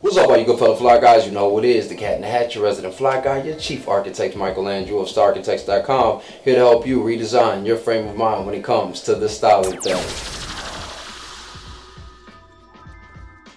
What's up, all you good fellow fly guys? You know what it is, the Cat in the Hat, your resident fly guy, your chief architect, Michael Andrew of StyeArchitects.com, here to help you redesign your frame of mind when it comes to the styling thing.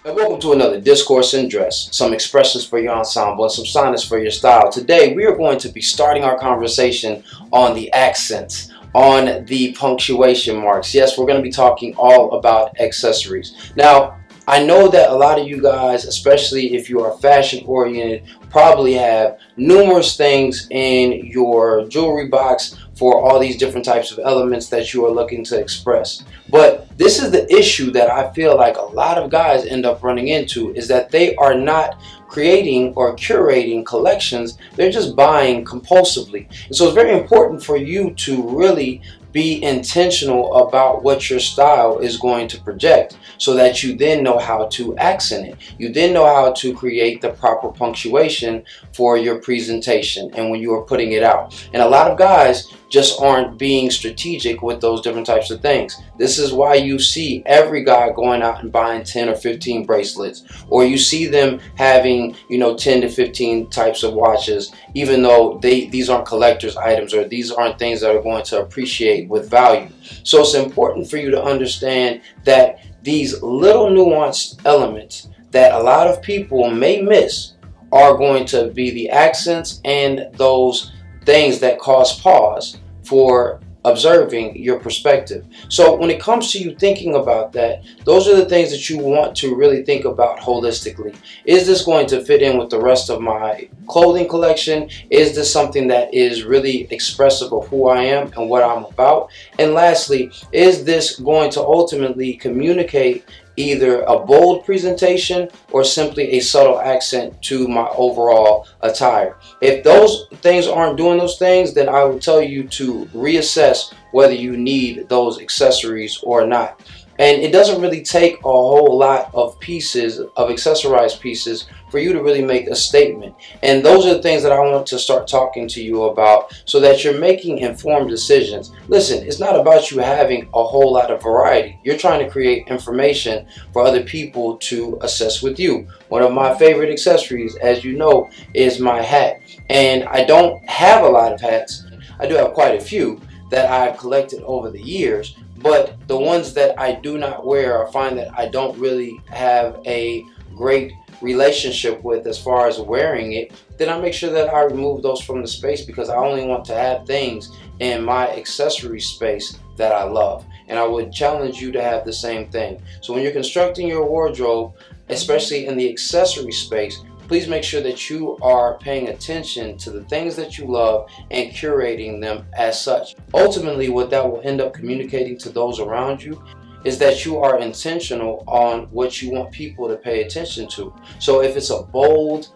And welcome to another Discourse in Dress, some expressions for your ensemble and some signage for your style. Today we are going to be starting our conversation on the accents, on the punctuation marks. Yes, we're going to be talking all about accessories. Now, I know that a lot of you guys, especially if you are fashion oriented, probably have numerous things in your jewelry box for all these different types of elements that you are looking to express. But this is the issue that I feel like a lot of guys end up running into, is that they are not creating or curating collections. They're just buying compulsively. And so it's very important for you to really be intentional about what your style is going to project, so that you then know how to accent it. You then know how to create the proper punctuation for your presentation and when you are putting it out. And a lot of guys just aren't being strategic with those different types of things. This is why you see every guy going out and buying 10 or 15 bracelets, or you see them having, 10 to 15 types of watches, even though these aren't collector's items, or these aren't things that are going to appreciate with value. So it's important for you to understand that these little nuanced elements that a lot of people may miss are going to be the accents and those things that cause pause for observing your perspective. So when it comes to you thinking about that, those are the things that you want to really think about holistically. Is this going to fit in with the rest of my clothing collection? Is this something that is really expressive of who I am and what I'm about? And lastly, is this going to ultimately communicate either a bold presentation or simply a subtle accent to my overall attire? If those things aren't doing those things, then I would tell you to reassess whether you need those accessories or not. And it doesn't really take a whole lot of pieces, of accessorized pieces, for you to really make a statement. And those are the things that I want to start talking to you about, so that you're making informed decisions. Listen, it's not about you having a whole lot of variety. You're trying to create information for other people to assess with you. One of my favorite accessories, as you know, is my hat. And I don't have a lot of hats. I do have quite a few that I've collected over the years. But the ones that I do not wear, or find that I don't really have a great relationship with as far as wearing it, then I make sure that I remove those from the space, because I only want to have things in my accessory space that I love. And I would challenge you to have the same thing. So when you're constructing your wardrobe, especially in the accessory space, please make sure that you are paying attention to the things that you love and curating them as such. Ultimately, what that will end up communicating to those around you is that you are intentional on what you want people to pay attention to. So if it's a bold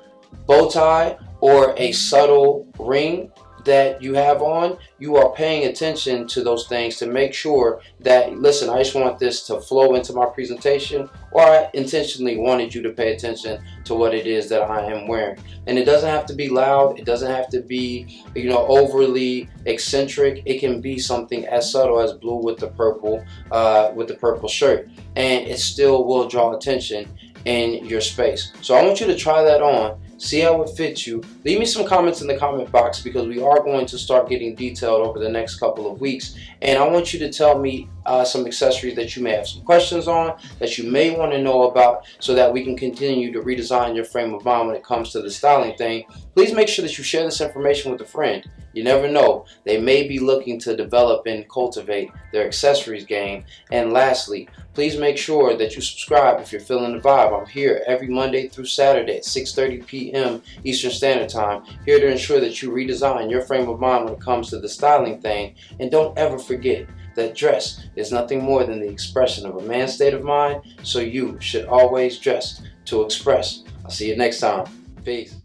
bow tie or a subtle ring that you have on, you are paying attention to those things to make sure that, listen, I just want this to flow into my presentation, or I intentionally wanted you to pay attention to what it is that I am wearing. And it doesn't have to be loud, it doesn't have to be, overly eccentric. It can be something as subtle as blue with the purple shirt, and it still will draw attention in your space. So I want you to try that on. See how it fits you. Leave me some comments in the comment box, because we are going to start getting detailed over the next couple of weeks. And I want you to tell me some accessories that you may have some questions on, that you may want to know about, so that we can continue to redesign your frame of mind when it comes to the styling thing. Please make sure that you share this information with a friend. You never know, they may be looking to develop and cultivate their accessories game. And lastly, please make sure that you subscribe if you're feeling the vibe. I'm here every Monday through Saturday at 6:30 p.m. Eastern Standard Time, here to ensure that you redesign your frame of mind when it comes to the styling thing. And don't ever forget that dress is nothing more than the expression of a man's state of mind, so you should always dress to express. I'll see you next time. Peace.